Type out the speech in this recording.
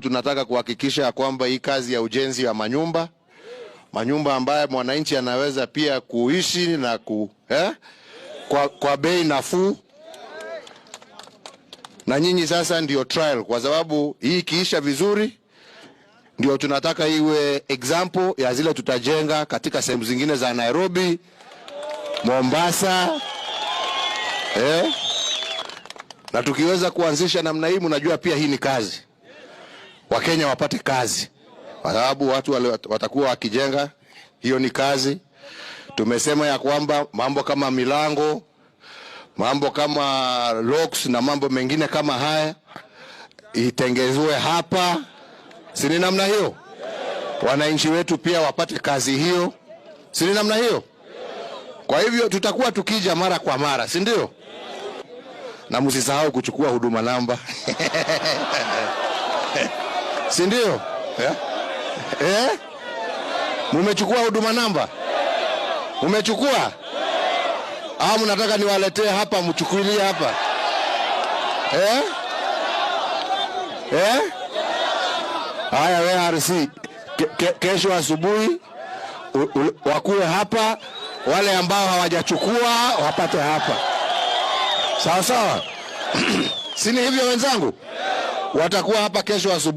tunataka kuhakikisha kwamba hii kazi ya ujenzi wa manyumba ambaye mwananchi anaweza pia kuishi na kwa bei nafuu. Na nyinyi sasa ndio trial, kwa sababu hii kiisha vizuri ndio tunataka iwe example ya zile tutajenga katika sehemu zingine za Nairobi, Mombasa. Na tukiweza kuanzisha namna hii, mnajua pia hii ni kazi. Wakenya wapate kazi, kwa sababu watu watakuwa wakijenga, hiyo ni kazi. Tumesema ya kwamba mambo kama milango, mambo kama locks na mambo mengine kama haya itengezwe hapa. Si ni namna hiyo? Wananchi wetu pia wapate kazi hiyo. Si ni namna hiyo? Kwa hivyo tutakuwa tukija mara kwa mara, si ndio? Na msisahau kuchukua huduma namba. Si ndio? Mumechukua huduma namba? Umechukua? Au mnataka niwaletee hapa mchukulie hapa? Haya, WRC kesho asubuhi wakuwe hapa, wale ambao hawajachukua wapate hapa. Sawa sawa? Sini hivyo wenzangu? Watakuwa hapa kesho asubuhi.